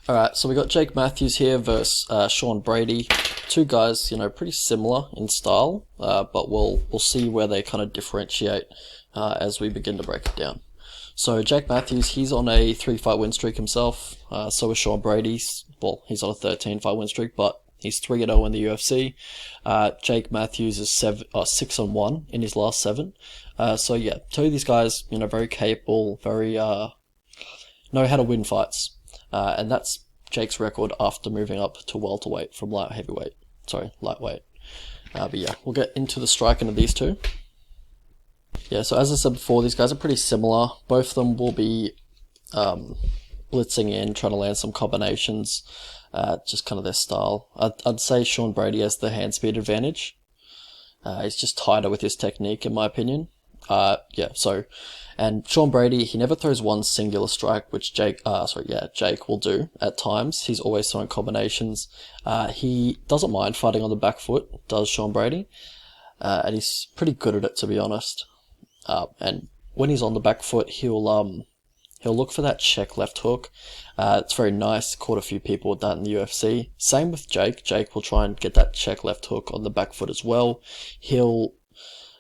Alright, so we got Jake Matthews here versus Sean Brady. Two guys, pretty similar in style, but we'll see where they kind of differentiate as we begin to break it down. So Jake Matthews, he's on a 3-fight win streak himself. So is Sean Brady. Well, he's on a 13-fight win streak, but he's 3-0 in the UFC. Jake Matthews is 6-1 in his last 7. So yeah, two of these guys, very capable, very know how to win fights. And that's Jake's record after moving up to welterweight from lightweight. But yeah, we'll get into the striking of these two. Yeah, so as I said before, these guys are pretty similar. Both of them will be blitzing in, trying to land some combinations, just kind of their style. I'd say Sean Brady has the hand speed advantage. He's just tighter with his technique, in my opinion. And Sean Brady, he never throws one singular strike, which Jake will do at times. He's always throwing combinations. He doesn't mind fighting on the back foot, does Sean Brady, and he's pretty good at it, to be honest. And when he's on the back foot, he'll look for that check left hook. It's very nice. Caught a few people with that in the UFC. Same with Jake. Jake will try and get that check left hook on the back foot as well. He'll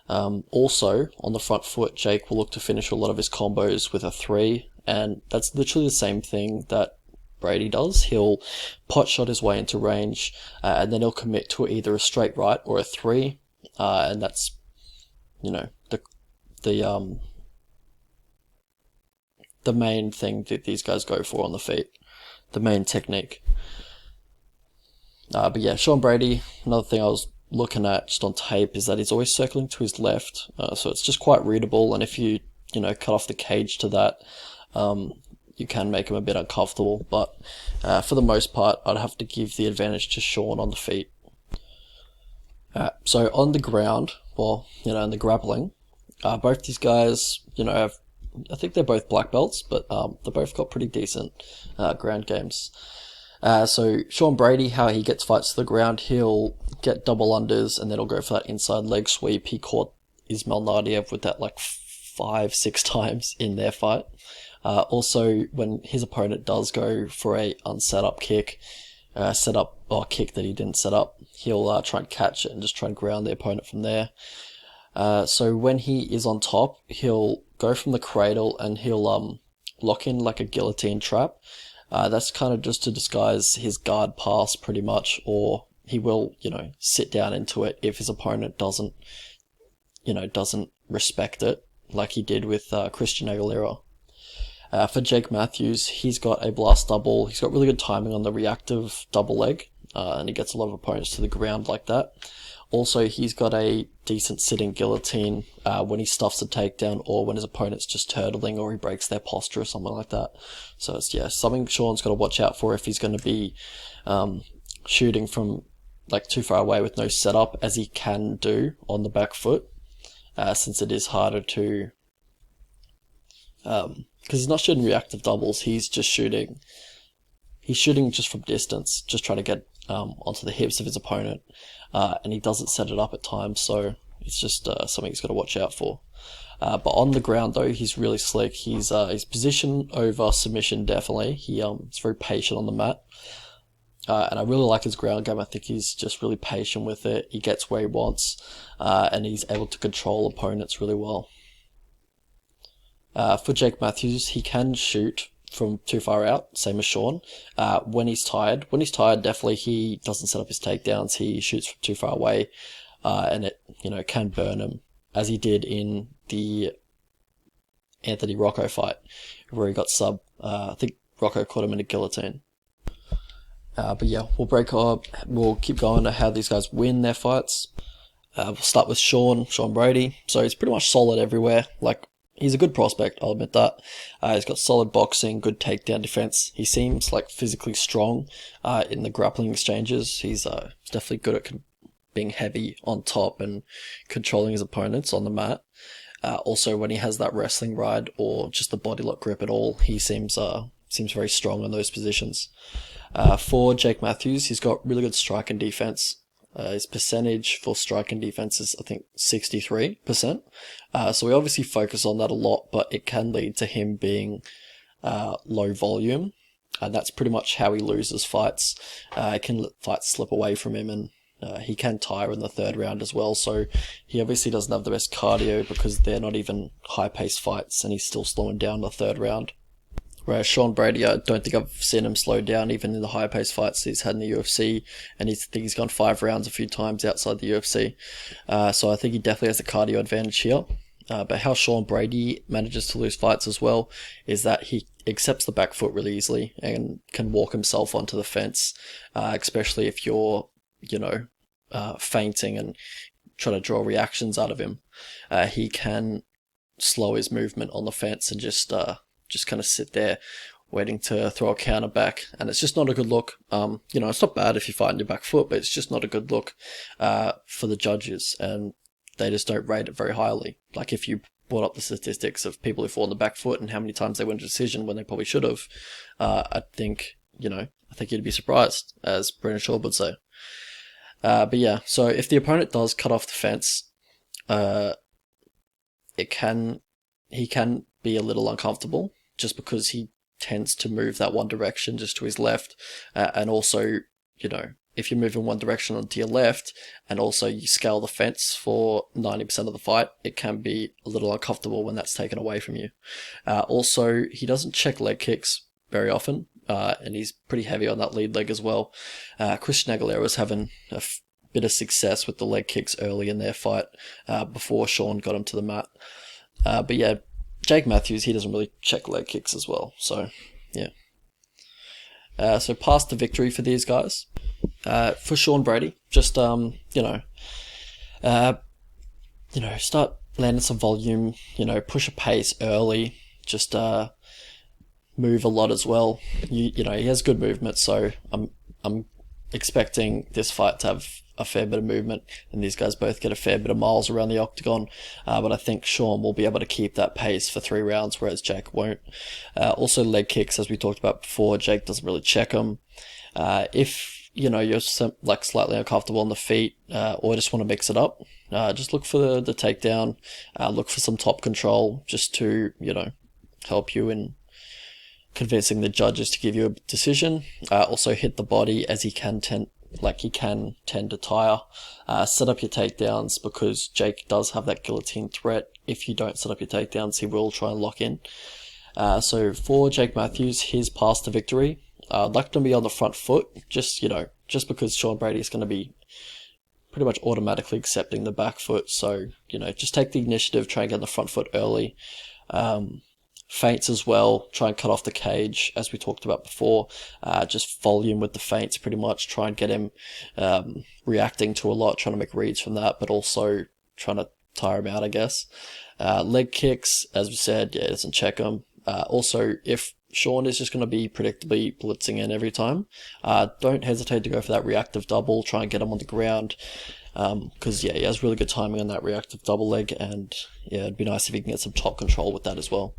also, on the front foot, Jake will look to finish a lot of his combos with a 3, and that's literally the same thing that Brady does. He'll pot shot his way into range, and then he'll commit to either a straight right or a 3, and that's, the main thing that these guys go for on the feet, the main technique. But yeah, Sean Brady, another thing I was looking at just on tape is that he's always circling to his left, so it's just quite readable, and if you cut off the cage to that, you can make him a bit uncomfortable, but for the most part I'd have to give the advantage to Sean on the feet. So on the ground, in the grappling, both these guys, I think they're both black belts, but they both got pretty decent ground games. So Sean Brady, how he gets fights to the ground, he'll get double unders and then he'll go for that inside leg sweep. He caught Ismail Nadia with that like 5-6 times in their fight. Also, when his opponent does go for a unset up kick, kick that he didn't set up, he'll try and catch it and just try and ground the opponent from there. So when he is on top, he'll go from the cradle and he'll lock in like a guillotine trap. That's kind of just to disguise his guard pass pretty much, or he will, sit down into it if his opponent doesn't respect it, like he did with Christian Aguilera. For Jake Matthews, he's got a blast double. He's got really good timing on the reactive double leg, and he gets a lot of opponents to the ground like that. Also, he's got a decent sitting guillotine when he stuffs a takedown or when his opponent's just turtling or he breaks their posture or something like that. So it's, something Sean's got to watch out for if he's going to be shooting from like too far away with no setup, as he can do on the back foot, since it is harder to... because he's not shooting reactive doubles, he's shooting just from distance, just trying to get onto the hips of his opponent, and he doesn't set it up at times, so it's just something he's got to watch out for. But on the ground though, he's really slick. He's position over submission, definitely. He's very patient on the mat, and I really like his ground game. I think he's just really patient with it. He gets where he wants, and he's able to control opponents really well. For Jake Matthews, he can shoot from too far out, same as Sean. When he's tired, definitely he doesn't set up his takedowns. He shoots from too far away, and it, can burn him, as he did in the Anthony Rocco fight, where he got I think Rocco caught him in a guillotine. But yeah, we'll keep going to how these guys win their fights. We'll start with Sean Brady. So he's pretty much solid everywhere. Like, he's a good prospect, I'll admit that. He's got solid boxing, good takedown defense. He seems like physically strong in the grappling exchanges. He's definitely good at being heavy on top and controlling his opponents on the mat. Also, when he has that wrestling ride or just the body lock grip at all, he seems very strong in those positions. For Jake Matthews, he's got really good strike and defense. His percentage for strike and defense is, I think, 63%. So we obviously focus on that a lot, but it can lead to him being low volume. And that's pretty much how he loses fights. He can let fights slip away from him, and he can tire in the third round as well. So he obviously doesn't have the best cardio because they're not even high-paced fights, and he's still slowing down the third round. Whereas Sean Brady, I don't think I've seen him slow down even in the high-paced fights he's had in the UFC, and I think he's gone 5 rounds a few times outside the UFC. So I think he definitely has the cardio advantage here. But how Sean Brady manages to lose fights as well is that he accepts the back foot really easily and can walk himself onto the fence, especially if you're, feinting and trying to draw reactions out of him. He can slow his movement on the fence and just kind of sit there waiting to throw a counter back, and it's just not a good look. It's not bad if you fight on your back foot, but it's just not a good look for the judges, and they just don't rate it very highly. Like if you brought up the statistics of people who fall on the back foot and how many times they win a decision when they probably should have, I think you'd be surprised, as Brendan Shaw would say. But yeah, so if the opponent does cut off the fence, he can be a little uncomfortable just because he tends to move that one direction just to his left, and also, if you move in one direction onto your left and also you scale the fence for 90% of the fight, it can be a little uncomfortable when that's taken away from you. Also, he doesn't check leg kicks very often, and he's pretty heavy on that lead leg as well. Christian Aguilera was having a bit of success with the leg kicks early in their fight before Sean got him to the mat. But yeah, Jake Matthews, he doesn't really check leg kicks as well. So, yeah. So past the victory for these guys. For Sean Brady, just start landing some volume. Push a pace early. Just move a lot as well. He has good movement, so I'm expecting this fight to have a fair bit of movement, and these guys both get a fair bit of miles around the octagon. But I think Sean will be able to keep that pace for 3 rounds, whereas Jake won't. Also, leg kicks, as we talked about before, Jake doesn't really check them. If you're slightly uncomfortable on the feet, or just want to mix it up, just look for the takedown. Look for some top control, just to help you in convincing the judges to give you a decision. Also hit the body, as he can tend to tire. Set up your takedowns, because Jake does have that guillotine threat. If you don't set up your takedowns, he will try and lock in. So for Jake Matthews, his path to victory, I'd like to be on the front foot, just because Sean Brady is going to be pretty much automatically accepting the back foot. So, just take the initiative, try and get on the front foot early. Feints as well, try and cut off the cage, as we talked about before. Just volume with the feints, pretty much. Try and get him reacting to a lot, trying to make reads from that, but also trying to tire him out, I guess. Leg kicks, as we said, doesn't check them. Also, if Sean is just going to be predictably blitzing in every time, don't hesitate to go for that reactive double. Try and get him on the ground, because he has really good timing on that reactive double leg, and it'd be nice if he can get some top control with that as well.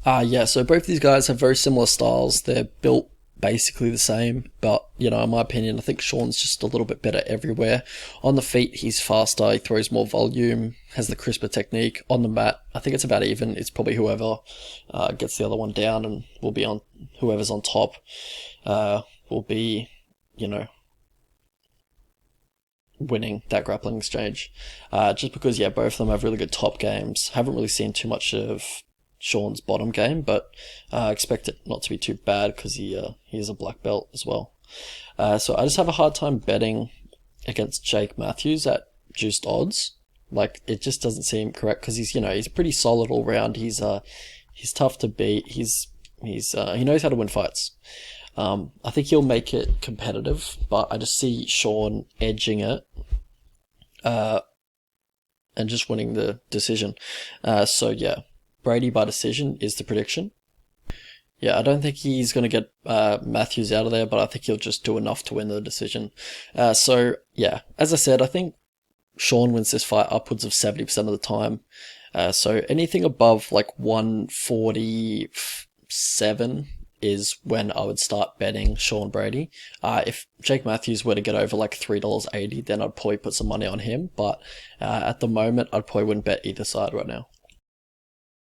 So both of these guys have very similar styles. They're built basically the same, but, in my opinion, I think Sean's just a little bit better everywhere. On the feet, he's faster, he throws more volume, has the crisper technique. On the mat, I think it's about even. It's probably whoever gets the other one down, and will be on, whoever's on top will be, winning that grappling exchange. Just because, both of them have really good top games. Haven't really seen too much of Sean's bottom game, but I expect it not to be too bad, because he is a black belt as well. So I just have a hard time betting against Jake Matthews at juiced odds. It just doesn't seem correct, because he's pretty solid all round. He's tough to beat. He knows how to win fights. I think he'll make it competitive, but I just see Sean edging it, and just winning the decision. Brady by decision is the prediction. I don't think he's going to get Matthews out of there, but I think he'll just do enough to win the decision. As I said, I think Sean wins this fight upwards of 70% of the time. So anything above 147 is when I would start betting Sean Brady. If Jake Matthews were to get over $3.80, then I'd probably put some money on him. But at the moment, I probably wouldn't bet either side right now.